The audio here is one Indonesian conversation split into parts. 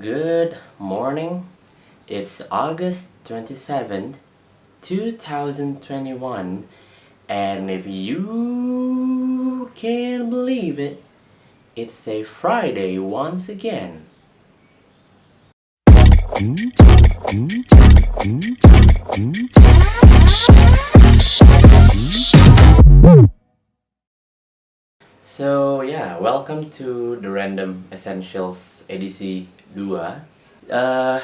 Good morning. It's August 27th, 2021, and if you can believe it, it's a Friday once again. So yeah, welcome to the Random Essentials edisi 2.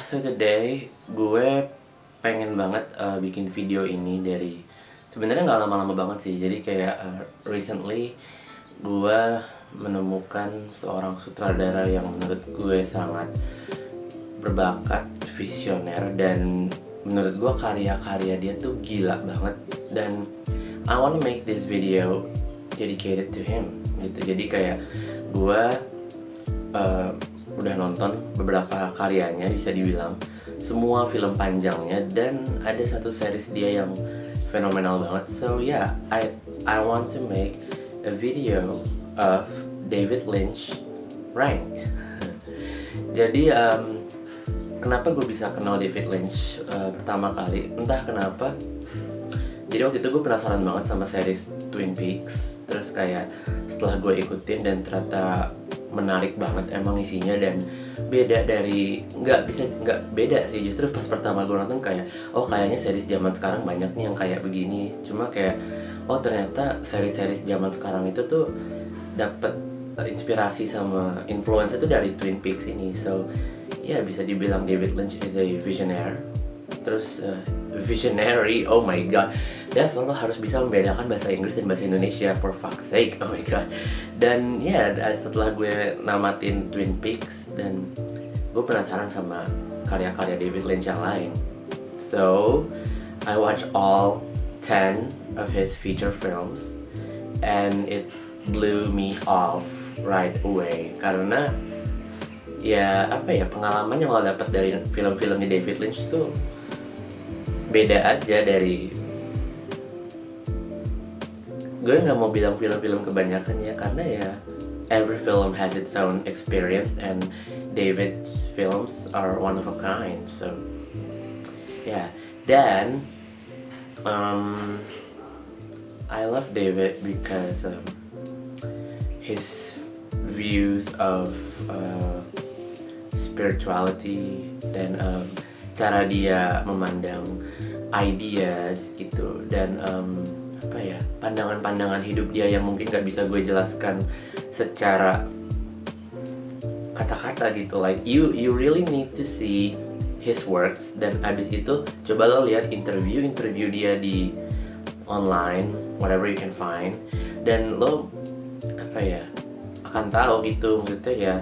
So today gue pengen banget bikin video ini dari sebenarnya nggak lama-lama banget sih. Jadi kayak recently gue menemukan seorang sutradara yang menurut gue sangat berbakat, visioner, dan menurut gue karya-karya dia tuh gila banget. Dan I wanna make this video dedicated to him gitu. Jadi kayak gue udah nonton beberapa karyanya, bisa dibilang semua film panjangnya, dan ada satu series dia yang fenomenal banget. So yeah, I want to make a video of David Lynch ranked. Jadi kenapa gue bisa kenal David Lynch pertama kali? Entah kenapa. Jadi waktu itu gue penasaran banget sama series Twin Peaks. Terus kayak setelah gue ikutin dan ternyata menarik banget emang isinya, dan beda dari nggak beda sih, justru pas pertama gue nonton kayak kayaknya series zaman sekarang banyak nih yang kayak begini. Cuma kayak ternyata series-series zaman sekarang itu tuh dapet inspirasi sama influence itu dari Twin Peaks ini. So ya bisa dibilang David Lynch is a visionary. Terus visionary, oh my god, Dev, lo harus bisa membedakan bahasa Inggris dan bahasa Indonesia, for fuck's sake, oh my god. Dan ya setelah gue namatin Twin Peaks, dan gue penasaran sama karya-karya David Lynch yang lain. So I watched all 10 of his feature films, and it blew me off right away. Karena ya pengalaman yang lo dapet dari film-filmnya David Lynch tuh beda aja dari, gue nggak mau bilang film-film kebanyakan ya, karena ya every film has its own experience, and David's films are one of a kind. So yeah, then I love David because his views of spirituality dan cara dia memandang ideas gitu, dan pandangan-pandangan hidup dia yang mungkin gak bisa gue jelaskan secara kata-kata gitu. Like you really need to see his works, dan abis itu coba lo lihat interview dia di online, whatever you can find, dan lo akan tahu gitu, maksudnya ya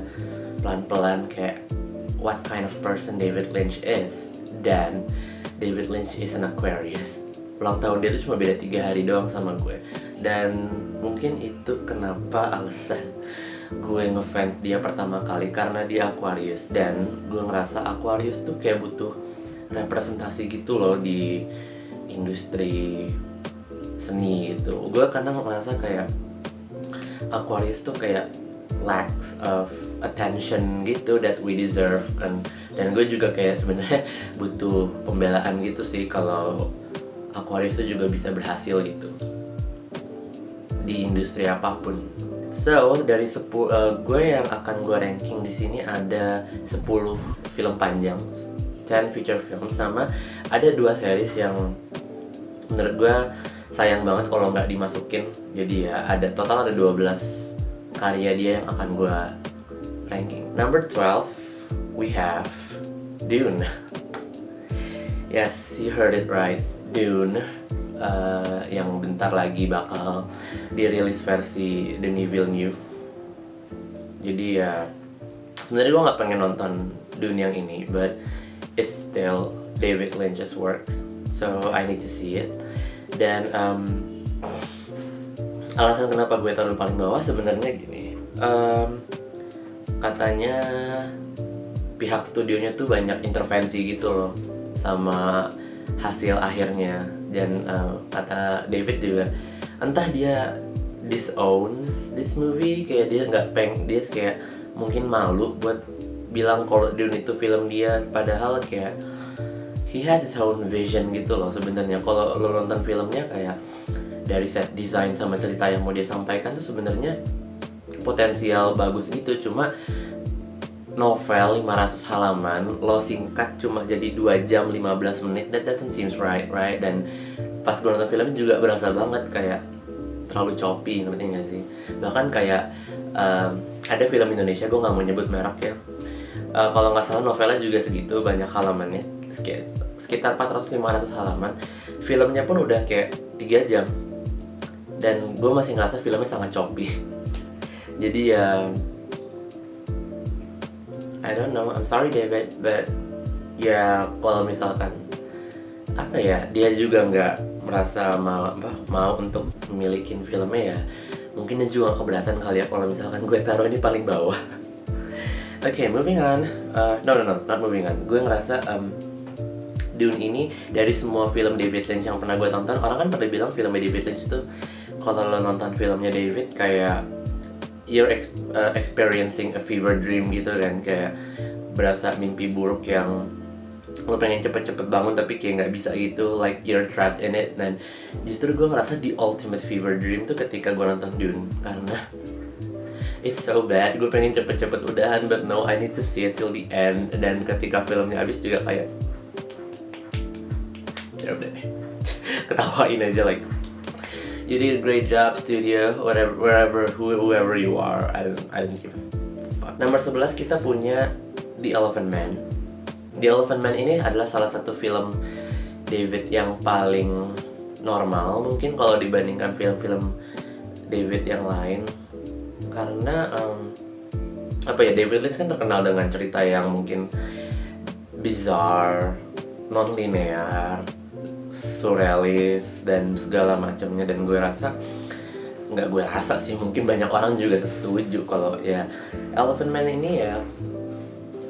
pelan-pelan kayak what kind of person David Lynch is. Dan David Lynch is an Aquarius. Ulang tahun dia tuh cuma beda 3 hari doang sama gue. Dan mungkin itu kenapa alasan gue ngefans dia pertama kali, karena dia Aquarius. Dan gue ngerasa Aquarius tuh kayak butuh representasi gitu loh di industri seni gitu. Gue kadang ngerasa kayak Aquarius tuh kayak lacks of attention gitu that we deserve kan. Dan gue juga kayak sebenarnya butuh pembelaan gitu sih kalau Aquarius tuh juga bisa berhasil gitu di industri apapun. So dari gue yang akan gue ranking di sini ada 10 film panjang, 10 feature film, sama ada 2 series yang menurut gue sayang banget kalau nggak dimasukin. Jadi ya total ada 12 karya dia yang akan gue ranking. Number 12, we have Dune. Yes, you heard it right, Dune. Yang bentar lagi bakal dirilis versi Denis Villeneuve. Jadi ya sebenarnya gue nggak pengen nonton Dune yang ini, but it's still David Lynch's works, so I need to see it. Dan alasan kenapa gue taruh paling bawah sebenarnya gini, katanya pihak studionya tuh banyak intervensi gitu loh sama hasil akhirnya. Dan kata David juga, entah dia disown this movie, kayak dia nggak dia kayak mungkin malu buat bilang kalau Dune itu film dia, padahal kayak he has his own vision gitu loh sebenarnya. Kalau lo nonton filmnya kayak dari set design sama cerita yang mau dia sampaikan tuh sebenarnya potensial bagus gitu. Cuma novel 500 halaman lo singkat cuma jadi 2 jam 15 menit, that doesn't seems right. Dan pas gue nonton filmnya juga berasa banget kayak terlalu choppy, ngerti gak sih? Bahkan kayak ada film Indonesia, gue gak mau nyebut merek ya, kalau nggak salah novelnya juga segitu banyak halamannya, sekitar 400-500 halaman. Filmnya pun udah kayak 3 jam dan gue masih ngerasa filmnya sangat choppy. Jadi ya I don't know, I'm sorry David, but ya kalau misalkan apa ya, dia juga nggak merasa mau untuk memilikin filmnya, ya mungkin dia juga keberatan kali ya kalau misalkan gue taruh ini paling bawah. Okay, moving on. No, not moving on. Gue ngerasa Dune ini dari semua film David Lynch yang pernah gue tonton, orang kan pada bilang filmnya David Lynch tuh kalau lo nonton filmnya David kayak you're experiencing a fever dream gitu kan, kayak berasa mimpi buruk yang lo pengen cepet-cepet bangun tapi kayak nggak bisa gitu, like you're trapped in it. Dan justru gue ngerasa the ultimate fever dream tuh ketika gue nonton Dune, karena it's so bad, gue pengen cepet-cepet udahan, but no, I need to see it till the end. Dan ketika filmnya habis juga kayak ya udah deh, ketawain aja like you did a great job studio, whoever you are, I don't give a fuck. Nomor 11 kita punya The Elephant Man. The Elephant Man ini adalah salah satu film David yang paling normal mungkin kalau dibandingkan film-film David yang lain, karena apa ya, David Lynch kan terkenal dengan cerita yang mungkin bizarre, non-linear, surrealis dan segala macamnya. Dan gue rasa mungkin banyak orang juga setuju kalau ya Elephant Man ini ya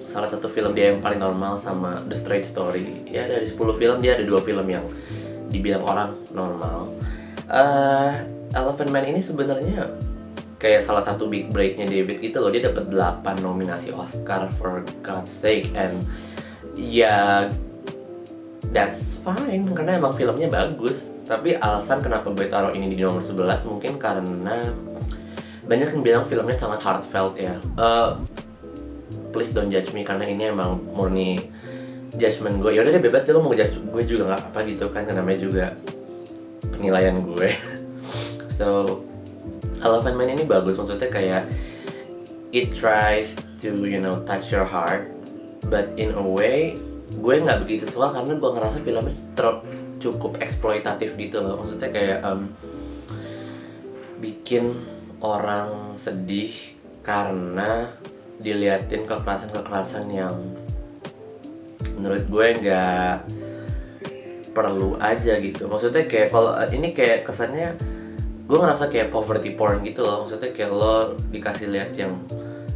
salah satu film dia yang paling normal sama The Straight Story. Ya dari 10 film dia ada 2 film yang dibilang orang normal. Elephant Man ini sebenarnya kayak salah satu big breaknya David gitu loh. Dia dapat 8 nominasi Oscar, for God's sake. And ya that's fine karena emang filmnya bagus. Tapi alasan kenapa gue taruh ini di nomor 11 mungkin karena banyak yang bilang filmnya sangat heartfelt ya. Please don't judge me karena ini emang murni judgement gue. Yaudah deh, bebas deh, lo mau judge gue juga nggak apa gitu kan, namanya juga penilaian gue. So Elephant Man ini bagus, maksudnya kayak it tries to touch your heart, but in a way gue nggak begitu suka karena gue ngerasa filmnya cukup eksploitatif gitu loh. Maksudnya kayak bikin orang sedih karena diliatin kekerasan yang menurut gue nggak perlu aja gitu. Maksudnya kayak kalau ini kayak kesannya gue ngerasa kayak poverty porn gitu loh. Maksudnya kayak lo dikasih lihat yang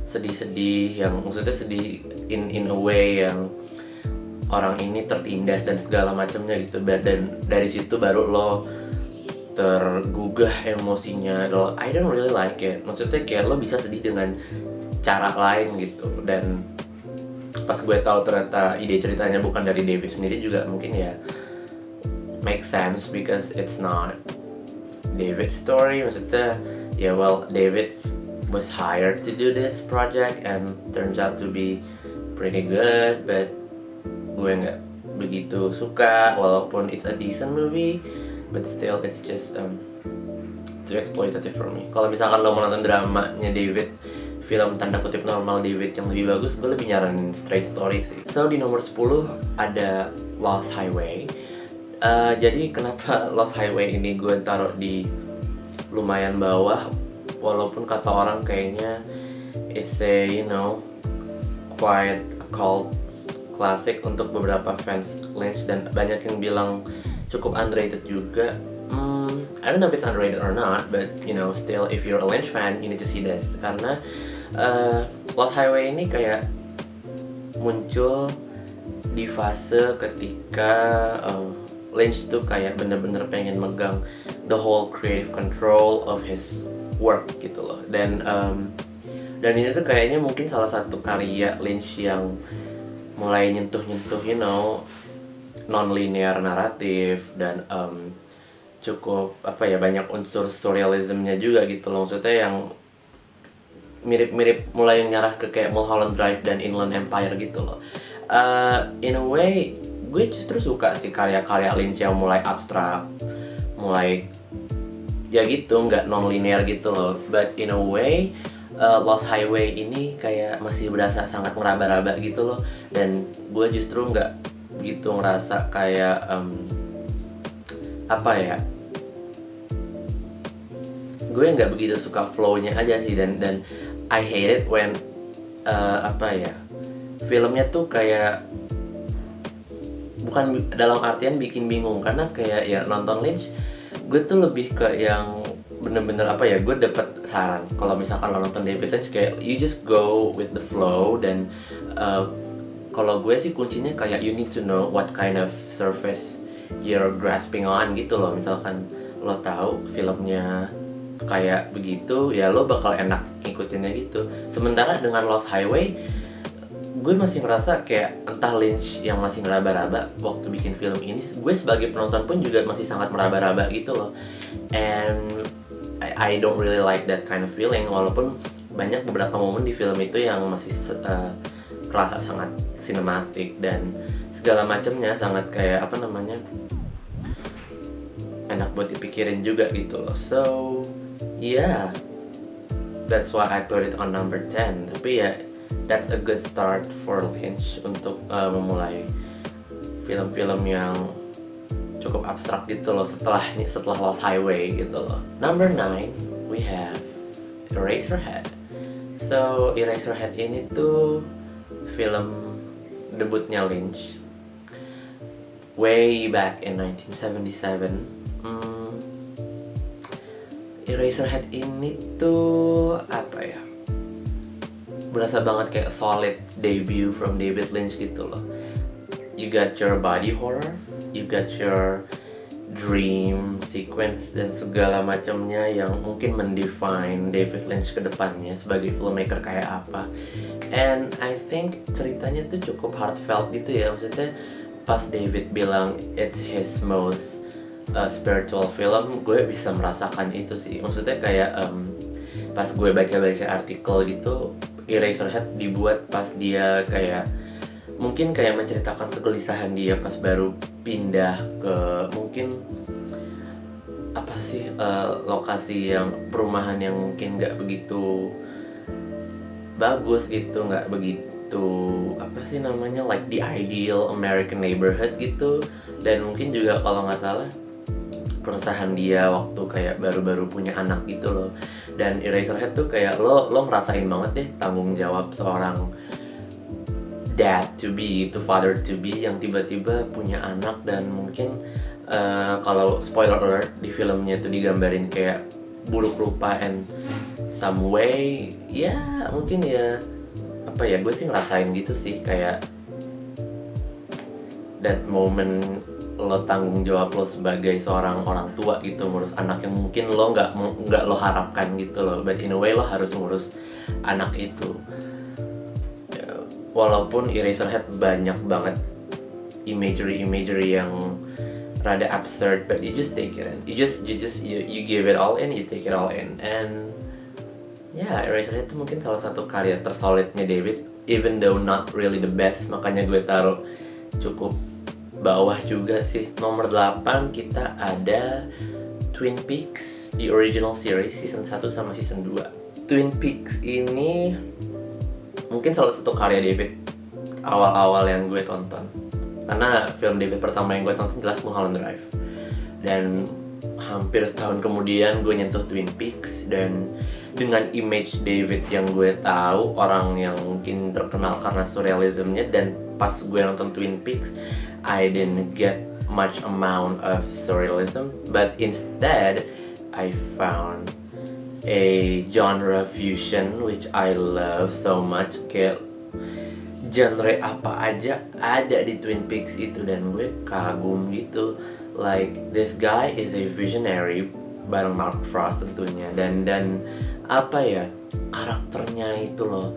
sedih-sedih, yang maksudnya sedih in a way yang orang ini tertindas dan segala macamnya gitu. Dan dari situ baru lo tergugah emosinya. I don't really like it. Maksudnya kayak lo bisa sedih dengan cara lain gitu. Dan pas gue tahu ternyata ide ceritanya bukan dari David sendiri juga mungkin ya make sense because it's not David's story. Maksudnya ya well, David was hired to do this project and turns out to be pretty good, but gue nggak begitu suka walaupun it's a decent movie, but still it's just too exploitative for me. Kalau misalkan lo mau nonton dramanya David, film tanda kutip normal David yang lebih bagus, gue lebih nyaranin Straight Story sih. So di nomor 10 ada Lost Highway. Jadi kenapa Lost Highway ini gue taruh di lumayan bawah, walaupun kata orang kayaknya it's a quite a cult classic untuk beberapa fans Lynch dan banyak yang bilang cukup underrated juga. I don't know if it's underrated or not, but still if you're a Lynch fan, you need to see this. Karena Lost Highway ini kayak muncul di fase ketika Lynch tuh kayak bener-bener pengen megang the whole creative control of his work gitu loh. Dan Dan ini tuh kayaknya mungkin salah satu karya Lynch yang mulai nyentuh-nyentuh non-linear naratif dan cukup banyak unsur surrealismnya juga gitu loh. Maksudnya yang mirip-mirip mulai ngarah ke kayak Mulholland Drive dan Inland Empire gitu loh. In a way, gue justru suka sih karya-karya Lynch yang mulai abstrak, mulai ya gitu, nggak non-linear gitu loh. But in a way, Lost Highway ini kayak masih berasa sangat meraba-raba gitu loh. Dan gue justru nggak begitu ngerasa kayak gue nggak begitu suka flow-nya aja sih, dan I hate it when filmnya tuh kayak bukan dalam artian bikin bingung, karena kayak ya nonton Lynch gue tuh lebih ke yang bener-bener gue dapet saran kalau misalkan lo nonton David Lynch kayak you just go with the flow. Dan kalau gue sih kuncinya kayak you need to know what kind of surface you're grasping on gitu loh. Misalkan lo tahu filmnya kayak begitu, ya lo bakal enak ngikutinnya gitu. Sementara dengan Lost Highway, gue masih ngerasa kayak entah Lynch yang masih meraba-raba waktu bikin film ini, gue sebagai penonton pun juga masih sangat meraba-raba gitu loh. And I don't really like that kind of feeling, walaupun banyak beberapa momen di film itu yang masih kerasa sangat sinematik dan segala macamnya, sangat kayak enak buat dipikirin juga gitu loh. So yeah, that's why I put it on number 10. Tapi ya, that's a good start for Lynch untuk memulai film-film yang cukup abstrak gitu loh setelah Lost Highway gitu loh. Number 9 we have Eraserhead. So Eraserhead ini tuh film debutnya Lynch way back in 1977. Eraserhead ini tuh berasa banget kayak solid debut from David Lynch gitu loh. You got your body horror, you got your dream sequence dan segala macamnya yang mungkin mendefine David Lynch ke depannya sebagai filmmaker kayak apa. And I think ceritanya tuh cukup heartfelt gitu ya. Maksudnya pas David bilang it's his most spiritual film, gue bisa merasakan itu sih. Maksudnya kayak pas gue baca-baca artikel gitu, Eraserhead dibuat pas dia kayak mungkin kayak menceritakan kegelisahan dia pas baru pindah ke mungkin lokasi yang perumahan yang mungkin nggak begitu bagus gitu, nggak begitu like the ideal American neighborhood gitu. Dan mungkin juga kalau nggak salah keresahan dia waktu kayak baru-baru punya anak gitu loh. Dan Eraserhead tuh kayak lo ngerasain banget deh tanggung jawab seorang dad to be, to father to be yang tiba-tiba punya anak. Dan mungkin kalau spoiler alert, di filmnya tuh digambarin kayak buruk rupa and some way ya mungkin ya gue sih ngerasain gitu sih, kayak that moment lo tanggung jawab lo sebagai seorang orang tua gitu ngurus anak yang mungkin lo nggak lo harapkan gitu loh, but in a way lo harus ngurus anak itu. Walaupun Eraserhead banyak banget imagery yang rada absurd, but you just take it in, you give it all in, you take it all in. And yeah, Eraserhead itu mungkin salah satu karya tersolidnya David, even though not really the best, makanya gue taruh cukup bawah juga sih. Nomor 8 kita ada Twin Peaks, the original series, season 1 sama season 2. Twin Peaks ini mungkin salah satu karya David awal-awal yang gue tonton, karena film David pertama yang gue tonton jelas Mulholland Drive. Dan hampir setahun kemudian gue nyentuh Twin Peaks, dan dengan image David yang gue tahu, orang yang mungkin terkenal karena surrealismnya, dan pas gue nonton Twin Peaks I didn't get much amount of surrealism, but instead I found a genre fusion which I love so much. Kayak genre apa aja ada di Twin Peaks itu dan gue kagum gitu. Like this guy is a visionary bareng Mark Frost tentunya, dan apa ya, karakternya itu loh,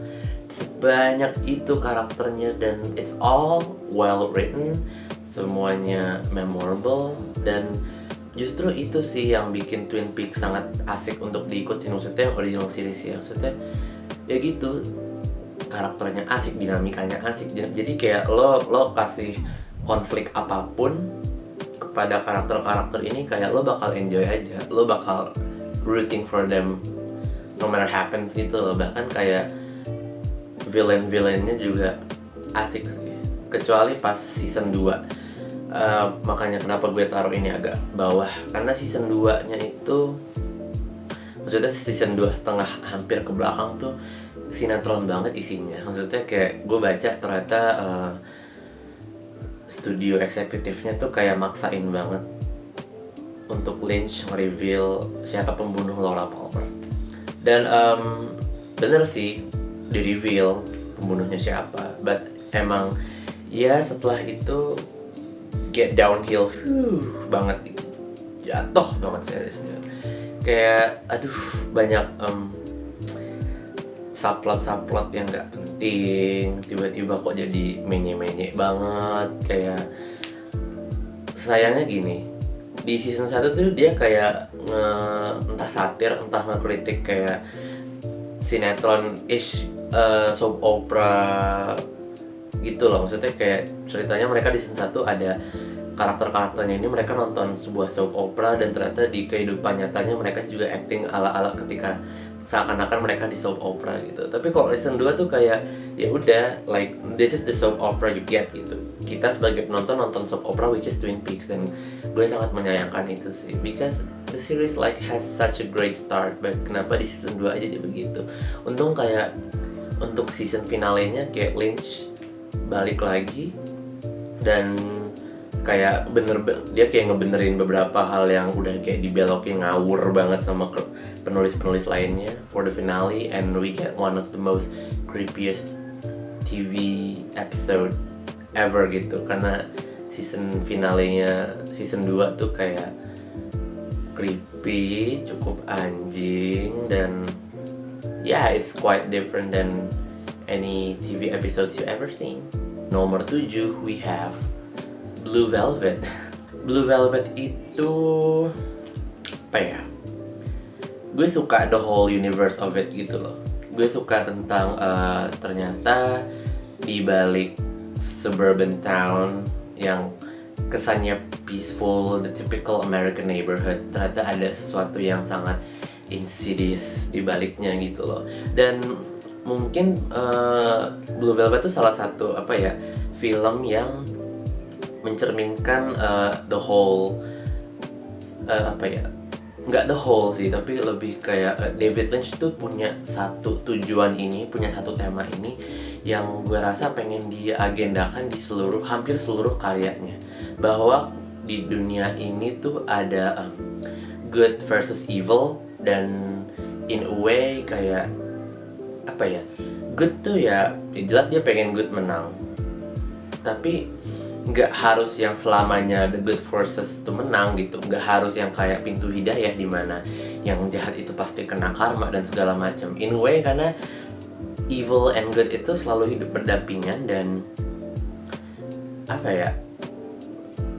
sebanyak itu karakternya, dan it's all well written, semuanya memorable, dan justru itu sih yang bikin Twin Peaks sangat asik untuk diikuti. Maksudnya original series ya, maksudnya ya gitu, karakternya asik, dinamikanya asik, jadi kayak lo kasih konflik apapun kepada karakter-karakter ini, kayak lo bakal enjoy aja, lo bakal rooting for them no matter happens gitu loh. Bahkan kayak villain-villainnya juga asik sih, kecuali pas season 2. Makanya kenapa gue taruh ini agak bawah, karena season 2 nya itu, maksudnya season 2 setengah hampir ke belakang tuh sinetron banget isinya. Maksudnya kayak gue baca ternyata studio eksekutifnya tuh kayak maksain banget untuk Lynch nge-reveal siapa pembunuh Laura Palmer. Dan bener sih di-reveal pembunuhnya siapa, but emang ya setelah itu get downhill banget, jatuh banget seriesnya. Kayak aduh, banyak subplot yang gak penting, tiba-tiba kok jadi menye-menye banget. Kayak sayangnya gini, di season 1 tuh dia kayak entah satir, entah ngekritik kayak sinetron-ish, soap opera gitu loh. Maksudnya kayak ceritanya mereka di season 1 ada karakter-karakternya ini, mereka nonton sebuah soap opera, dan ternyata di kehidupan nyatanya mereka juga acting ala-ala ketika seakan-akan mereka di soap opera gitu. Tapi kalau season 2 tuh kayak ya udah, like this is the soap opera you get gitu. Kita sebagai penonton nonton soap opera which is Twin Peaks, dan gue sangat menyayangkan itu sih, because the series like has such a great start, but kenapa di season 2 aja dia begitu. Untung kayak untuk season finalenya kayak Lynch balik lagi, dan kayak dia kayak ngebenerin beberapa hal yang udah kayak dibelokin ngawur banget sama penulis-penulis lainnya for the finale, and we get one of the most creepiest TV episode ever gitu. Karena season finalenya season 2 tuh kayak creepy, cukup anjing, dan yeah, it's quite different than any TV episodes you ever seen. Nomor 7 we have Blue Velvet. Blue Velvet itu apa ya? Gue suka the whole universe of it gitu loh. Gue suka tentang ternyata di balik suburban town yang kesannya peaceful, the typical American neighborhood, ternyata ada sesuatu yang sangat insidious di baliknya gitu loh. Dan mungkin Blue Velvet itu salah satu apa ya, film yang mencerminkan the whole apa ya, nggak the whole sih, tapi lebih kayak David Lynch tuh punya satu tujuan ini, punya satu tema ini yang gue rasa pengen diagendakan di hampir seluruh karyanya, bahwa di dunia ini tuh ada good versus evil, dan in a way kayak apa ya, good tuh ya jelas dia pengen good menang, tapi nggak harus yang selamanya the good forces itu menang gitu. Nggak harus yang kayak pintu hidayah di mana yang jahat itu pasti kena karma dan segala macam. In a way, karena evil and good itu selalu hidup berdampingan, dan apa ya,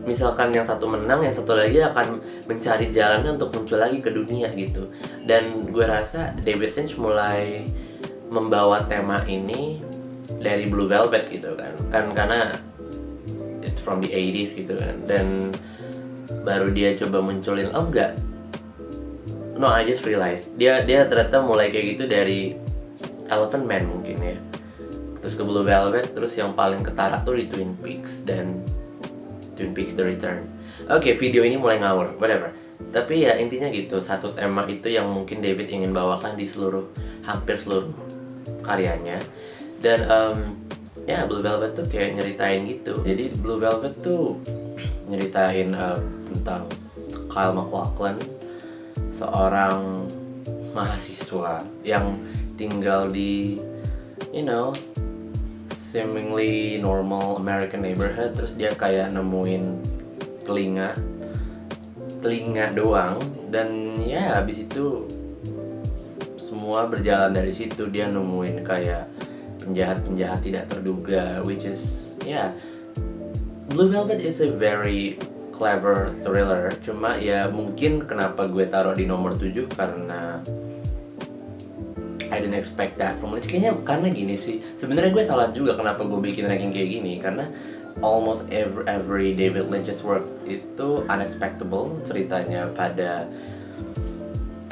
misalkan yang satu menang, yang satu lagi akan mencari jalannya untuk muncul lagi ke dunia gitu. Dan gue rasa David Lynch mulai membawa tema ini dari Blue Velvet gitu kan karena it's from the 80s gitu kan, dan baru dia coba munculin, oh enggak, no, I just realized dia ternyata mulai kayak gitu dari Elephant Man mungkin ya, terus ke Blue Velvet, terus yang paling ketara tuh di Twin Peaks dan Twin Peaks The Return. Oke, video ini mulai ngawur, whatever. Tapi ya intinya gitu, satu tema itu yang mungkin David ingin bawakan di hampir seluruh karyanya. Dan ya Blue Velvet tuh kayak nyeritain gitu. Jadi Blue Velvet tuh nyeritain tentang Kyle MacLachlan, seorang mahasiswa yang tinggal di seemingly normal American neighborhood. Terus dia kayak nemuin telinga, telinga doang, dan ya habis itu semua berjalan dari situ. Dia nemuin kayak penjahat-penjahat tidak terduga, which is Blue Velvet is a very clever thriller. Cuma ya mungkin kenapa gue taruh di nomor 7 karena I didn't expect that from Lynch. Kayaknya karena gini sih, sebenarnya gue salah juga kenapa gue bikin ranking kayak gini, karena almost every David Lynch's work itu unexpectable ceritanya, pada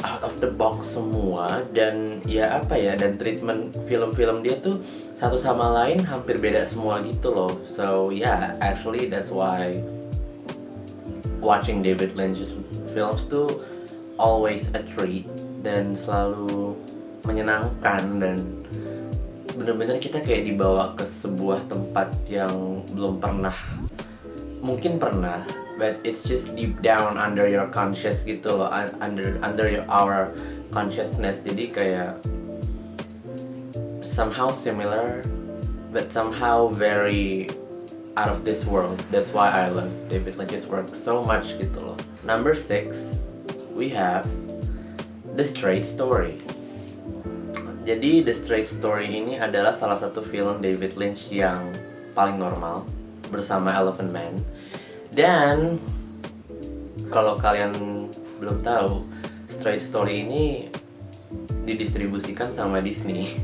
out of the box semua, dan dan treatment film-film dia tuh satu sama lain hampir beda semua gitu loh. So actually that's why watching David Lynch's films tuh always a treat dan selalu menyenangkan, dan bener-bener kita kayak dibawa ke sebuah tempat yang belum pernah, mungkin pernah, but it's just deep down under your conscious gitu loh, under our consciousness. Jadi kayak somehow similar but somehow very out of this world. That's why I love David Lynch's work so much gitu loh. Number 6 we have The Straight Story. Jadi The Straight Story ini adalah salah satu film David Lynch yang paling normal bersama Elephant Man. Dan kalau kalian belum tahu, Straight Story ini didistribusikan sama Disney.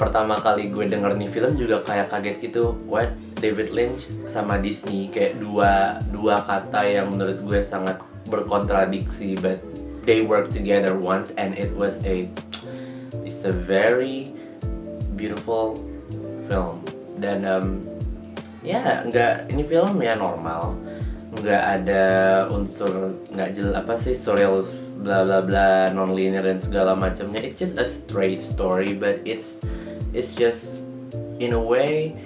Pertama kali gue denger nih film juga kayak kaget gitu, what, David Lynch sama Disney, kayak dua kata yang menurut gue sangat berkontradiksi, but they work together once and it's a very beautiful film. Dan ini film ya normal, nggak ada unsur surreal bla bla bla, non-linear dan segala macamnya. It's just a straight story, but it's just in a way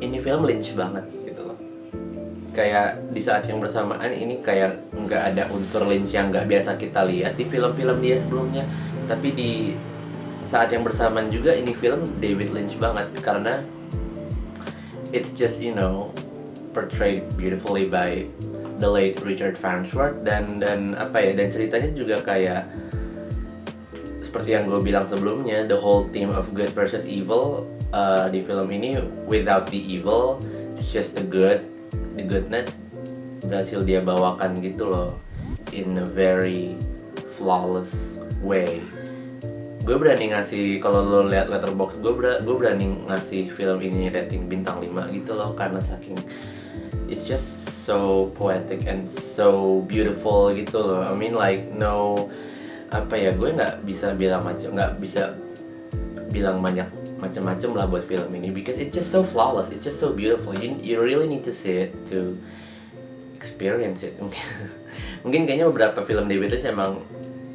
ini film Lynch banget gitu loh. Kayak di saat yang bersamaan ini kayak nggak ada unsur Lynch yang nggak biasa kita lihat di film-film dia sebelumnya, tapi di saat yang bersamaan juga ini film David Lynch banget karena it's just portrayed beautifully by the late Richard Farnsworth, dan ceritanya juga kayak seperti yang gue bilang sebelumnya, the whole theme of good versus evil di film ini, without the evil, it's just the goodness berhasil dia bawakan gitu loh, in a very flawless way. Gue berani ngasih, kalau lo lihat Letterboxd, gue berani ngasih film ini rating bintang 5 gitu loh, karena saking it's just so poetic and so beautiful gitu loh. I mean like gue nggak bisa bilang banyak macam-macam lah buat film ini, because it's just so flawless, it's just so beautiful. You really need to see it to experience it. Mungkin kayaknya beberapa film David Lynch emang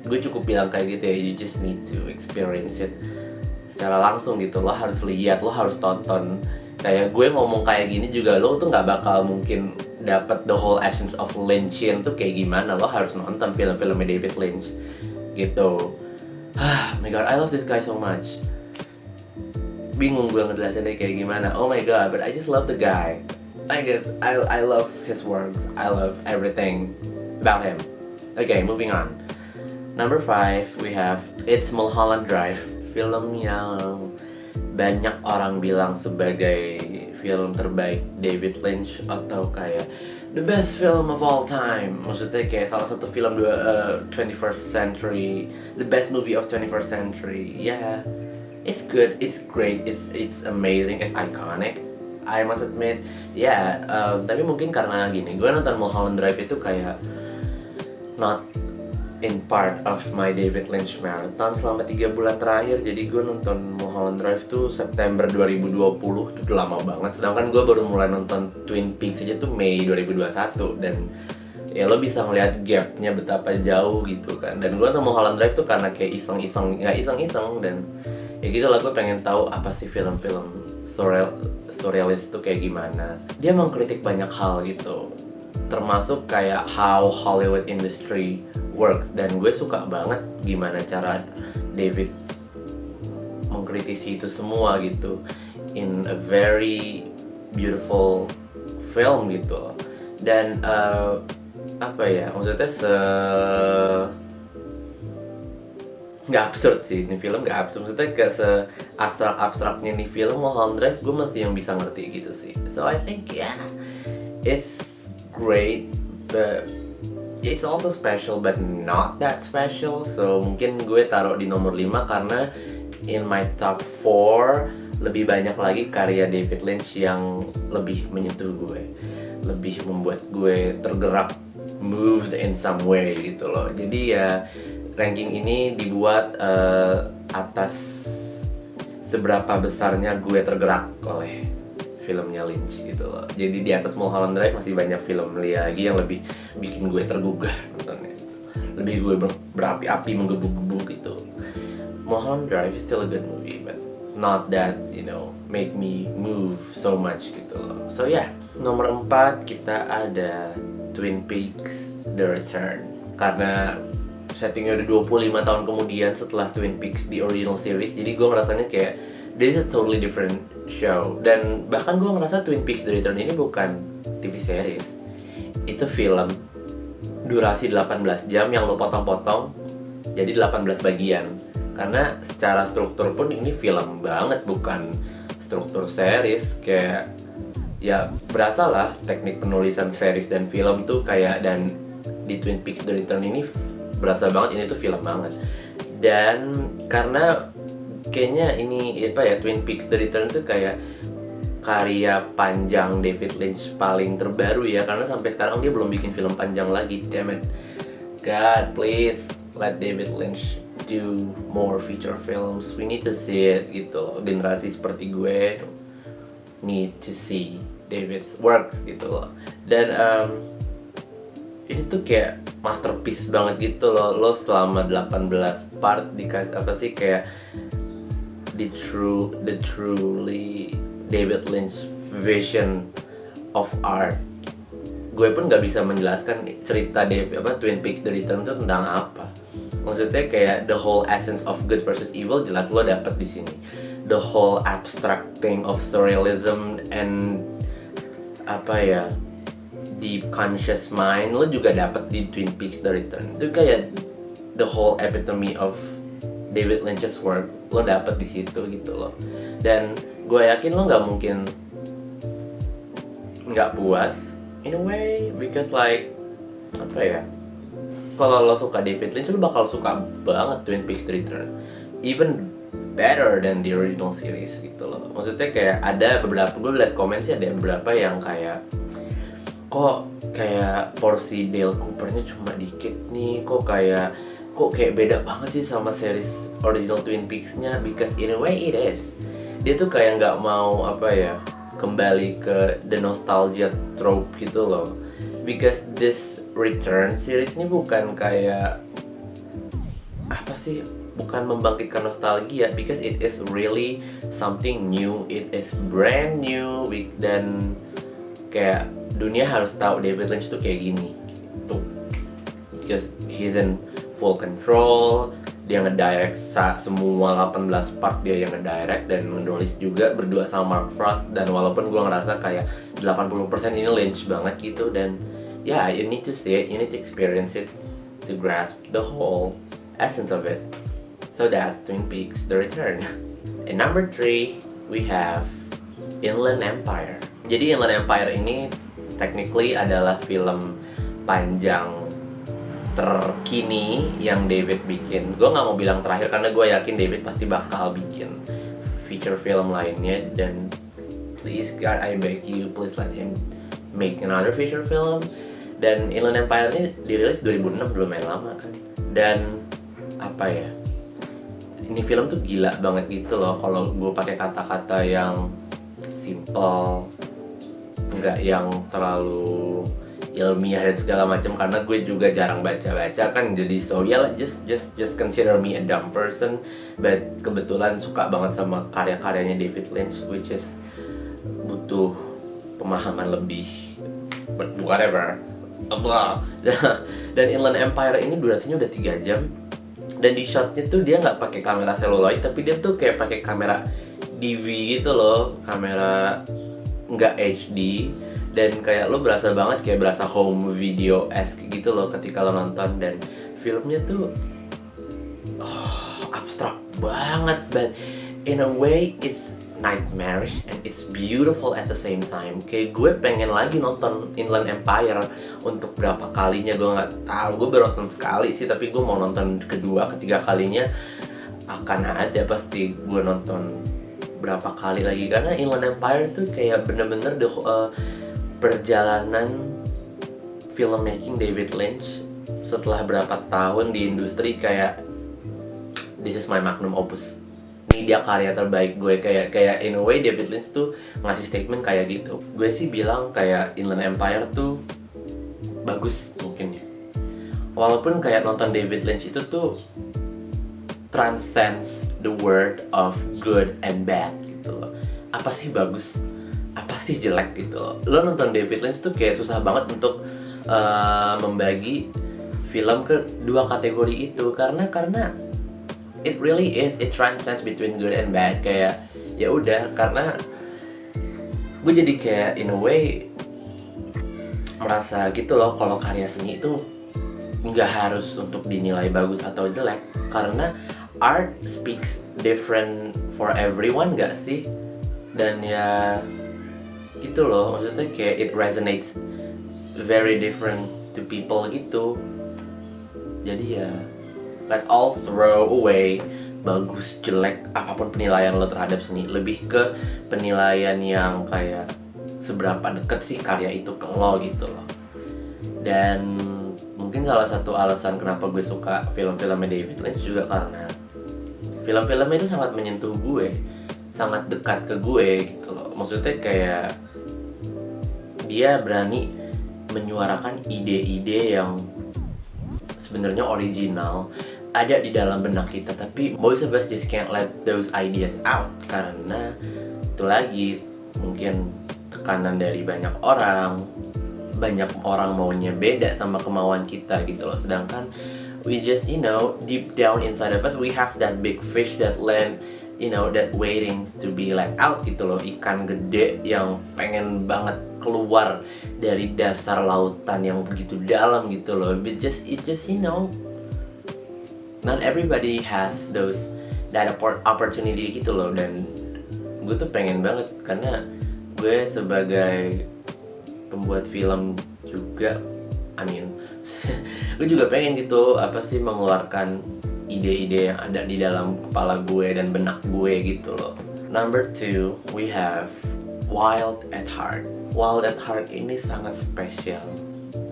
gue cukup bilang kayak gitu ya, you just need to experience it secara langsung gitu. Lo harus lihat, lo harus tonton. Kayak gue ngomong kayak gini juga, lo tuh nggak bakal mungkin dapat the whole essence of Lynchian tuh kayak gimana. Lo harus nonton film-filmnya David Lynch gitu. Oh my god, I love this guy so much. Bingung gue ngejelasinnya kayak gimana. Oh my god, but I just love the guy. I guess I love his works. I love everything about him. Okay, moving on. Number 5 we have It's Mulholland Drive, film yang banyak orang bilang sebagai film terbaik David Lynch atau kayak the best film of all time. Maksudnya kayak salah satu film 21st century, the best movie of 21st century. Yeah, it's good, it's great, it's amazing, it's iconic, I must admit. Tapi mungkin karena gini, gue nonton Mulholland Drive itu kayak not in part of my David Lynch marathon selama 3 bulan terakhir. Jadi gue nonton Mulholland Drive tuh September 2020, itu udah lama banget. Sedangkan gue baru mulai nonton Twin Peaks aja tuh Mei 2021. Dan ya lo bisa ngeliat gapnya betapa jauh gitu kan. Dan gue nonton Mulholland Drive tuh karena kayak iseng-iseng, dan ya gitu lah, gue pengen tahu apa sih film-film surrealist tuh kayak gimana. Dia mengkritik banyak hal gitu, termasuk kayak how Hollywood industry works, dan gue suka banget gimana cara David mengkritisi itu semua gitu in a very beautiful film gitu. Dan apa ya, maksudnya nggak absurd sih, ini film nggak absurd, maksudnya kayak abstraknya nih film Mulholland Drive gue masih yang bisa ngerti gitu sih. So I think yeah, it's great, but it's also special but not that special. So mungkin gue taruh di nomor 5 karena in my top 4 lebih banyak lagi karya David Lynch yang lebih menyentuh gue, lebih membuat gue tergerak, moved in some way gitu loh. Jadi ya ranking ini dibuat atas seberapa besarnya gue tergerak oleh filmnya Lynch gitu loh. Jadi di atas Mulholland Drive masih banyak film lagi yang lebih bikin gue tergugah nontonnya. Lebih gue berapi-api, menggebu-gebu gitu. Mulholland Drive is still a good movie, but not that, make me move so much gitu loh. So yeah, nomor 4 kita ada Twin Peaks The Return. Karena settingnya udah 25 tahun kemudian setelah Twin Peaks The Original Series, jadi gue ngerasanya kayak this is a totally different show. Dan bahkan gue ngerasa Twin Peaks The Return ini bukan TV series, itu film durasi 18 jam yang lo potong-potong jadi 18 bagian. Karena secara struktur pun ini film banget, bukan struktur series. Kayak ya berasa lah teknik penulisan series dan film tuh kayak, dan di Twin Peaks The Return ini berasa banget ini tuh film banget. Dan karena kayaknya ini Twin Peaks The Return tuh kayak karya panjang David Lynch paling terbaru ya, karena sampai sekarang dia belum bikin film panjang lagi. Damn it, God, please let David Lynch do more feature films. We need to see it gitu. Generasi seperti gue need to see David's work gitu loh. Dan ini tuh kayak masterpiece banget gitu loh. Lo selama 18 part dikasih apa sih, kayak the truly David Lynch vision of art. Gue pun nggak bisa menjelaskan cerita Twin Peaks The Return itu tentang apa. Maksudnya kayak the whole essence of good versus evil jelas lo dapet di sini. The whole abstract thing of surrealism and deep conscious mind lo juga dapet di Twin Peaks The Return. Itu kayak the whole epitome of David Lynch's work lo dapet di situ gitu loh. Dan gue yakin lo nggak mungkin nggak puas in a way, because kalau lo suka David Lynch lo bakal suka banget Twin Peaks The Return, even better than the original series gitu loh. Maksudnya kayak ada beberapa, gue liat komen sih ada beberapa yang kayak kok kayak porsi Dale Coopernya cuma dikit nih, kok kayak beda banget sih sama series original Twin Peaks-nya, because in a way it is. Dia tuh kayak nggak mau kembali ke the nostalgia trope gitu loh. Because this Return series ini bukan kayak bukan membangkitkan nostalgia, because it is really something new, it is brand new, dan kayak dunia harus tahu David Lynch tuh kayak gini gitu. Because he's in full control, dia ngedirect semua 18 part, dia yang ngedirect dan menulis juga berdua sama Mark Frost. Dan walaupun gue ngerasa kayak 80% ini Lynch banget gitu, dan yeah, you need to see it, you need to experience it to grasp the whole essence of it. So that's Twin Peaks The Return. And number 3 we have Inland Empire. Jadi Inland Empire ini technically adalah film panjang terkini yang David bikin. Gue nggak mau bilang terakhir karena gue yakin David pasti bakal bikin feature film lainnya. Dan please God, I beg you, please let him make another feature film. Dan Inland Empire ini dirilis 2006, belum main lama kan. Dan ini film tuh gila banget gitu loh. Kalau gue pakai kata-kata yang simple, nggak yang terlalu ilmiah dan segala macam, karena gue juga jarang baca-baca kan, jadi so yeah, just consider me a dumb person, but kebetulan suka banget sama karya-karyanya David Lynch, which is butuh pemahaman lebih, but whatever. Dan Inland Empire ini durasinya udah 3 jam, dan di shotnya tuh dia nggak pakai kamera celluloid, tapi dia tuh kayak pakai kamera DV gitu loh, kamera nggak HD. dan kayak lo berasa banget kayak berasa home video-esque gitu loh ketika lo nonton. Dan filmnya tuh abstrak banget, but in a way it's nightmarish and it's beautiful at the same time. Kayak gue pengen lagi nonton Inland Empire untuk berapa kalinya gue nggak tahu. Gue baru nonton sekali sih, tapi gue mau nonton kedua, ketiga kalinya akan ada pasti gue nonton berapa kali lagi, karena Inland Empire tuh kayak bener-bener perjalanan filmmaking David Lynch setelah berapa tahun di industri. Kayak this is my magnum opus. Ini dia karya terbaik gue. Kayak in a way David Lynch tuh ngasih statement kayak gitu. Gue sih bilang kayak Inland Empire tuh bagus mungkin ya. Walaupun kayak nonton David Lynch itu tuh transcends the word of good and bad gitu loh. Apa sih bagus? Apa sih jelek gitu loh. Lo nonton David Lynch tuh kayak susah banget untuk membagi film ke dua kategori itu, karena it really is, it transcends between good and bad. Kayak ya udah, karena gue jadi kayak in a way merasa gitu loh kalau karya seni itu nggak harus untuk dinilai bagus atau jelek, karena art speaks different for everyone, gak sih? Dan ya gitu loh, maksudnya kayak it resonates very different to people gitu. Jadi ya let's all throw away bagus jelek apapun penilaian lo terhadap seni, lebih ke penilaian yang kayak seberapa deket sih karya itu ke lo gitu loh. Dan mungkin salah satu alasan kenapa gue suka film-filmnya David Lynch juga karena film-filmnya itu sangat menyentuh gue, sangat dekat ke gue gitu loh. Maksudnya kayak dia berani menyuarakan ide-ide yang sebenarnya original, ada di dalam benak kita, tapi most of us just can't let those ideas out karena itu lagi mungkin tekanan dari banyak orang maunya beda sama kemauan kita gitu loh. Sedangkan we just deep down inside of us we have that big fish that land that waiting to be let out gitu loh. Ikan gede yang pengen banget keluar dari dasar lautan yang begitu dalam gitu loh. It just not everybody have that opportunity gitu loh. Dan gue tuh pengen banget, karena gue sebagai pembuat film juga, gue juga pengen gitu mengeluarkan ide-ide yang ada di dalam kepala gue dan benak gue gitu loh. Number 2, we have Wild at Heart. Wild at Heart ini sangat spesial.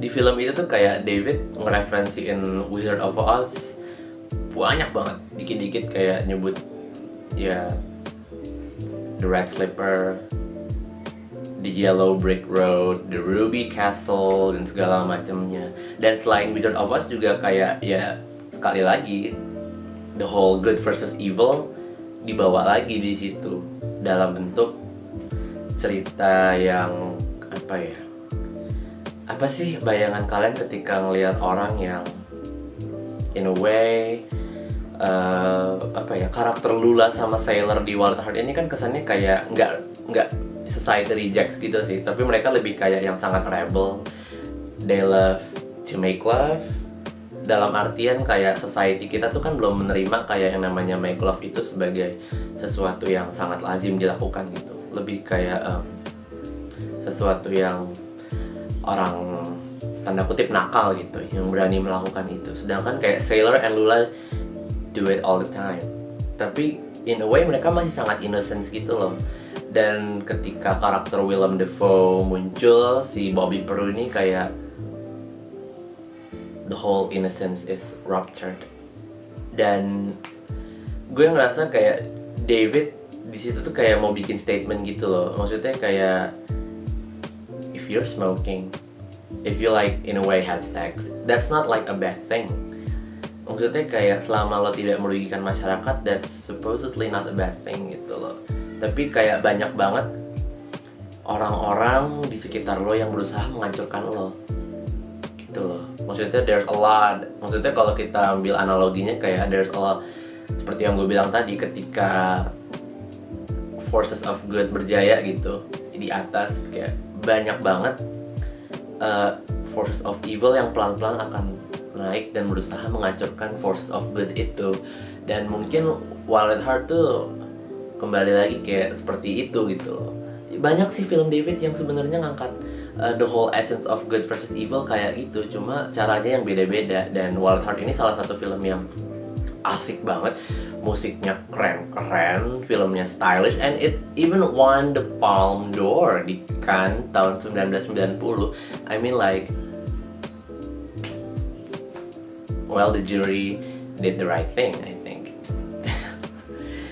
Di film itu tuh kayak David ngereferensiin Wizard of Oz banyak banget, dikit-dikit kayak nyebut ya The Red Slipper, The Yellow Brick Road, The Ruby Castle, dan segala macamnya. Dan selain Wizard of Oz juga kayak ya sekali lagi the whole good versus evil dibawa lagi di situ dalam bentuk cerita yang apa sih bayangan kalian ketika ngelihat orang yang in a way karakter Lula sama Sailor di Wild at Heart ini kan kesannya kayak nggak society rejects gitu sih, tapi mereka lebih kayak yang sangat rebel. They love to make love, dalam artian kayak society kita tuh kan belum menerima kayak yang namanya make love itu sebagai sesuatu yang sangat lazim dilakukan gitu. Lebih kayak sesuatu yang orang tanda kutip nakal gitu yang berani melakukan itu. Sedangkan kayak Sailor and Lula do it all the time. Tapi in a way mereka masih sangat innocent gitu loh. Dan ketika karakter Willem Dafoe muncul, si Bobby Peru ini kayak the whole innocence is ruptured. Dan gue ngerasa kayak David di situ tuh kayak mau bikin statement gitu loh. Maksudnya kayak if you're smoking, if you in a way have sex, that's not a bad thing. Maksudnya kayak selama lo tidak merugikan masyarakat, that's supposedly not a bad thing gitu loh. Tapi kayak banyak banget orang-orang di sekitar lo yang berusaha menghancurkan lo gitu loh. Maksudnya there's a lot. Maksudnya kalau kita ambil analoginya kayak there's a lot, seperti yang gue bilang tadi, ketika forces of good berjaya gitu, di atas, kayak banyak banget forces of evil yang pelan-pelan akan naik dan berusaha menghancurkan forces of good itu. Dan mungkin Wild at Heart tuh kembali lagi kayak seperti itu gitu loh. Banyak sih film David yang sebenarnya ngangkat the whole essence of good versus evil kayak gitu, cuma caranya yang beda-beda. Dan Wild at Heart ini salah satu film yang asik banget, musiknya keren-keren, filmnya stylish, and it even won the Palme d'Or di Cannes tahun 1990. I mean like, well, the jury did the right thing, I think.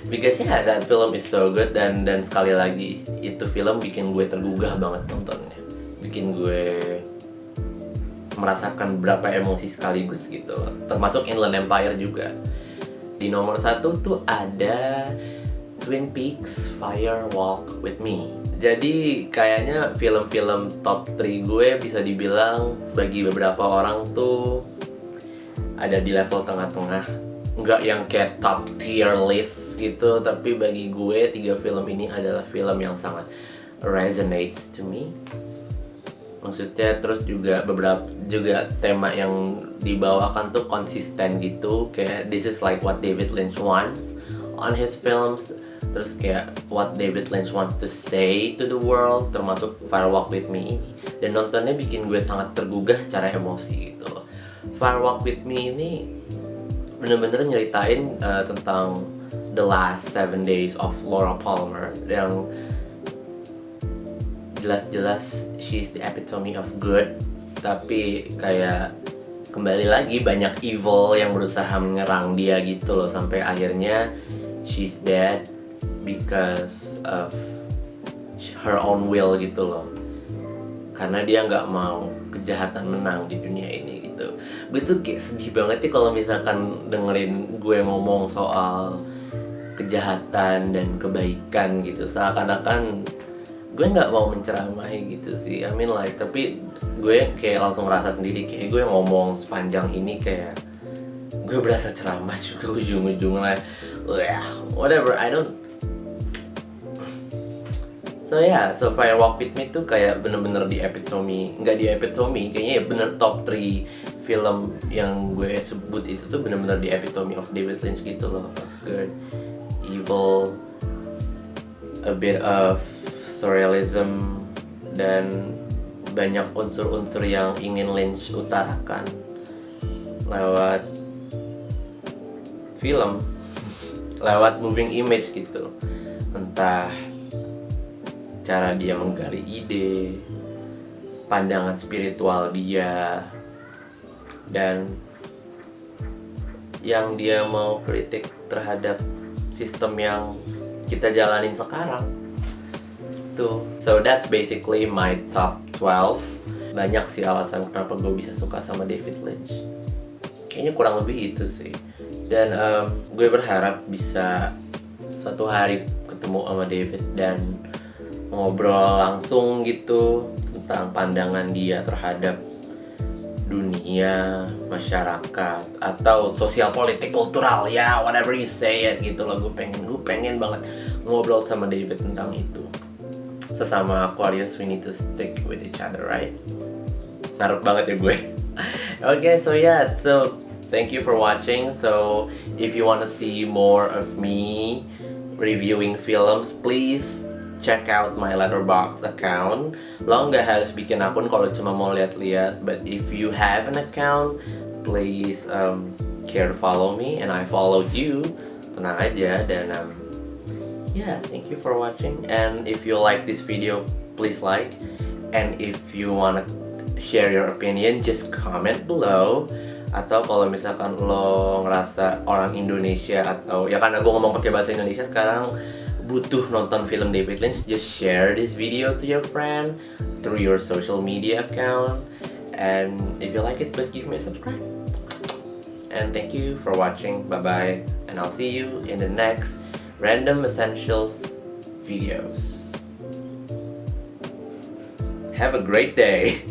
Because yeah, that film is so good, dan sekali lagi itu film bikin gue tergugah banget nontonnya, bikin gue merasakan berapa emosi sekaligus gitu loh. Termasuk Inland Empire juga. Di nomor 1 tuh ada Twin Peaks Fire Walk With Me. Jadi kayaknya film-film top 3 gue bisa dibilang bagi beberapa orang tuh ada di level tengah-tengah. Nggak yang kayak top tier list gitu, tapi bagi gue 3 film ini adalah film yang sangat resonates to me. Maksudnya terus juga beberapa juga tema yang dibawakan tuh konsisten gitu, kayak this is like what David Lynch wants on his films, terus kayak what David Lynch wants to say to the world, termasuk Fire Walk With Me ini. Dan nontonnya bikin gue sangat tergugah secara emosi gitu loh. Fire Walk With Me ini bener-bener nyeritain tentang the last 7 days of Laura Palmer, yang jelas-jelas she's the epitome of good, tapi kayak kembali lagi banyak evil yang berusaha menyerang dia gitu loh, sampai akhirnya she's dead because of her own will gitu loh, karena dia nggak mau kejahatan menang di dunia ini gitu. Gue tuh kayak sedih banget sih kalau misalkan dengerin gue ngomong soal kejahatan dan kebaikan gitu, seakan-akan gue nggak mau menceramahi gitu sih. I mean like, tapi gue kayak langsung ngerasa sendiri kayak gue ngomong sepanjang ini kayak gue berasa ceramah juga ujung-ujungnya. Whatever, I don't. So yeah, so Fire Walk With Me tuh kayak bener-bener di epitome, nggak di epitome, kayaknya ya bener top 3 film yang gue sebut itu tuh bener-bener di epitome of David Lynch gitu loh, of good, evil, a bit of surrealism, dan banyak unsur-unsur yang ingin Lynch utarakan lewat film, lewat moving image gitu. Entah cara dia menggali ide, pandangan spiritual dia, dan yang dia mau kritik terhadap sistem yang kita jalanin sekarang. So that's basically my top 12. Banyak sih alasan kenapa gue bisa suka sama David Lynch. Kayaknya kurang lebih itu sih. Dan gue berharap bisa suatu hari ketemu sama David dan ngobrol langsung gitu tentang pandangan dia terhadap dunia, masyarakat, atau sosial politik kultural, ya whatever you say it gitu loh. Gue pengen banget ngobrol sama David tentang itu. Sesama Aquarius, we need to stick with each other, right? Ngarep banget ya gue. Okay, so yeah, so thank you for watching. So if you want to see more of me reviewing films, please check out my Letterboxd account. Lo nggak harus bikin akun kalau cuma mau lihat-lihat, but if you have an account, please care to follow me, and I followed you. Tenang aja. Dan yeah, thank you for watching. And if you like this video, please like. And if you wanna share your opinion, just comment below. Atau kalau misalkan lo ngerasa orang Indonesia, atau ya karena gue ngomong pakai bahasa Indonesia sekarang, butuh nonton film David Lynch, just share this video to your friend through your social media account. And if you like it, please give me a subscribe. And thank you for watching. Bye bye, and I'll see you in the next Random Essentials videos. Have a great day.